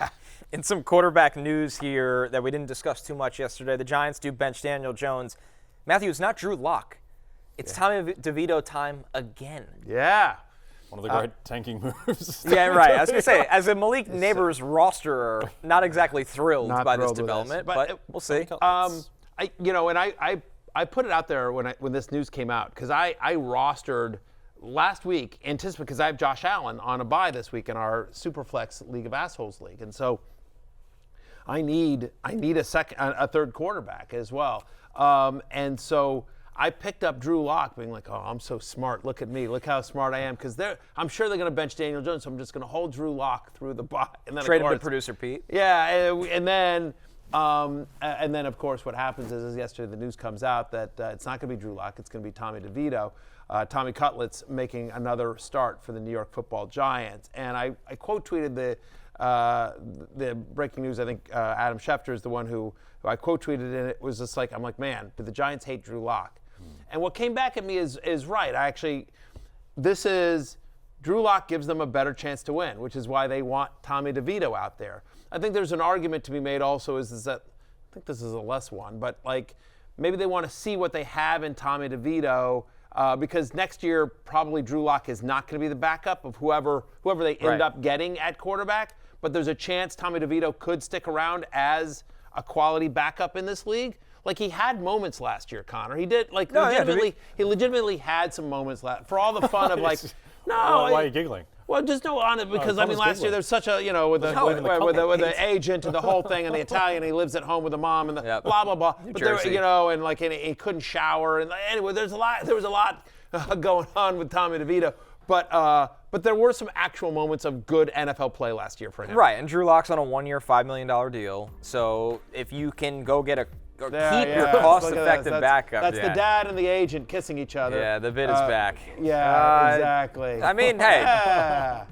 Yeah. In some quarterback news here that we didn't discuss too much yesterday, the Giants do bench Daniel Jones. Matthew, it's not Drew Lock. It's Tommy DeVito time again. Yeah. One of the great tanking moves. Yeah, right. I was going to say, as a Malik Neighbors rosterer, not exactly thrilled by this development, but we'll see. I put it out there when this news came out because I rostered last week, because I have Josh Allen on a bye this week in our Superflex League of Assholes League, and so I need a third quarterback as well, and so I picked up Drew Lock, being like, oh, I'm so smart. Look at me. Look how smart I am. Because I'm sure they're going to bench Daniel Jones, so I'm just going to hold Drew Lock through the bye. Trade him to producer Pete. Yeah, and then of course, what happens is yesterday the news comes out that it's not going to be Drew Lock. It's going to be Tommy DeVito. Tommy Cutlets making another start for the New York Football Giants. And I quote tweeted the breaking news. I think Adam Schefter is the one who I quote tweeted, and it was just like, I'm like, man, do the Giants hate Drew Lock? And what came back at me is right. Drew Lock gives them a better chance to win, which is why they want Tommy DeVito out there. I think there's an argument to be made also is that, I think this is a less one, but like maybe they want to see what they have in Tommy DeVito because next year probably Drew Lock is not going to be the backup of whoever they end up getting at quarterback, but there's a chance Tommy DeVito could stick around as a quality backup in this league. Like he had moments last year, Connor. He did he legitimately had some moments for all the fun of like. Why are you giggling? Well, just no on it because last year there's such a with the agent and the whole thing and the Italian, he lives at home with the mom and the blah blah blah. But there, and he couldn't shower and anyway, there was a lot going on with Tommy DeVito. But there were some actual moments of good NFL play last year for him. Right, and Drew Lock's on a 1-year, $5 million deal. So if you can go get keep your cost-effective backup. That's the dad and the agent kissing each other. Yeah, the vid is back. Yeah, exactly. I mean, hey,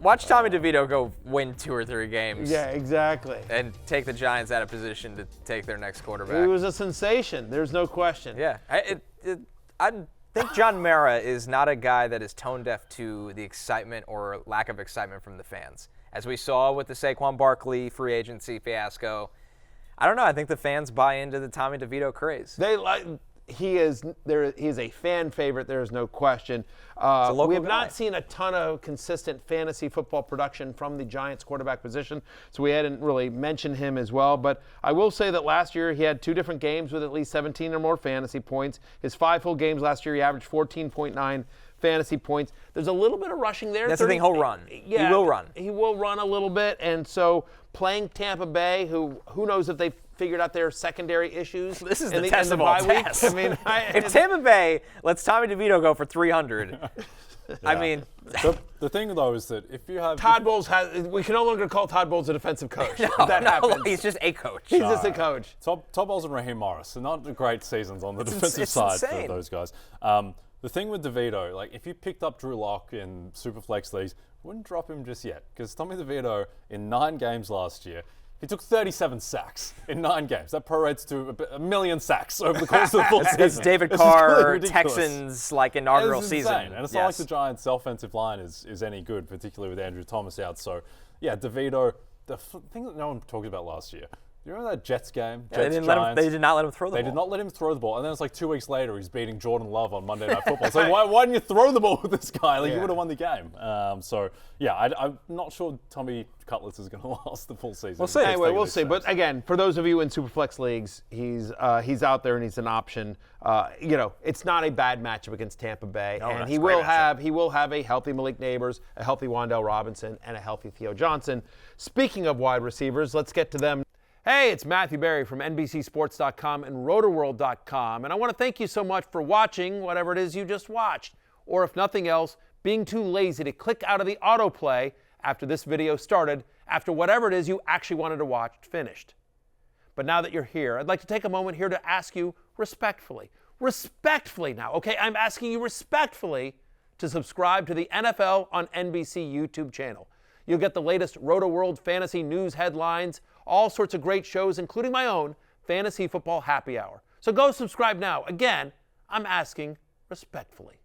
watch Tommy DeVito go win 2 or 3 games. Yeah, exactly. And take the Giants out of position to take their next quarterback. He was a sensation. There's no question. Yeah, I think John Mara is not a guy that is tone deaf to the excitement or lack of excitement from the fans. As we saw with the Saquon Barkley free agency fiasco, I don't know. I think the fans buy into the Tommy DeVito craze. He is a fan favorite. There is no question. We have not seen a ton of consistent fantasy football production from the Giants quarterback position, so we hadn't really mentioned him as well. But I will say that last year he had 2 different games with at least 17 or more fantasy points. His 5 full games last year, he averaged 14.9 fantasy points. There's a little bit of rushing there. That's the thing. He'll run. Yeah, he will run. He will run a little bit, and so playing Tampa Bay, who knows if they've figured out their secondary issues. This is the test of all tests. I mean, if Tampa Bay lets Tommy DeVito go for 300, I mean. The thing, though, is that if you have... Todd Bowles we can no longer call Todd Bowles a defensive coach. Happens. He's just a coach. He's just a coach. Todd Bowles and Raheem Morris are not great seasons on the defensive side insane. for those guys. The thing with DeVito, like if you picked up Drew Lock in Superflex leagues, wouldn't drop him just yet because Tommy DeVito in 9 games last year, he took 37 sacks in 9 games. That prorates to a million sacks over the course of the full season. It's David Carr, Texans inaugural season. And it's not like the Giants' offensive line is any good, particularly with Andrew Thomas out. So, yeah, DeVito, the thing that no one talked about last year. You remember that Jets game? Yeah, they did not let him throw the ball. They did not let him throw the ball. And then it's like 2 weeks later, he's beating Jordan Love on Monday Night Football. So why didn't you throw the ball with this guy? You would have won the game. I'm not sure Tommy Cutlets is going to last the full season. We'll see. Anyway, we'll see. But again, for those of you in Superflex leagues, he's out there and he's an option. It's not a bad matchup against Tampa Bay. No, and he will have a healthy Malik Neighbors, a healthy Wan'Dale Robinson, and a healthy Theo Johnson. Speaking of wide receivers, let's get to them. Hey, it's Matthew Berry from NBCSports.com and Rotoworld.com, and I want to thank you so much for watching whatever it is you just watched, or if nothing else, being too lazy to click out of the autoplay after this video started, after whatever it is you actually wanted to watch finished. But now that you're here, I'd like to take a moment here to ask you respectfully now, okay? I'm asking you respectfully to subscribe to the NFL on NBC YouTube channel. You'll get the latest Roto-World fantasy news headlines, all sorts of great shows, including my own Fantasy Football Happy Hour. So go subscribe now. Again, I'm asking respectfully.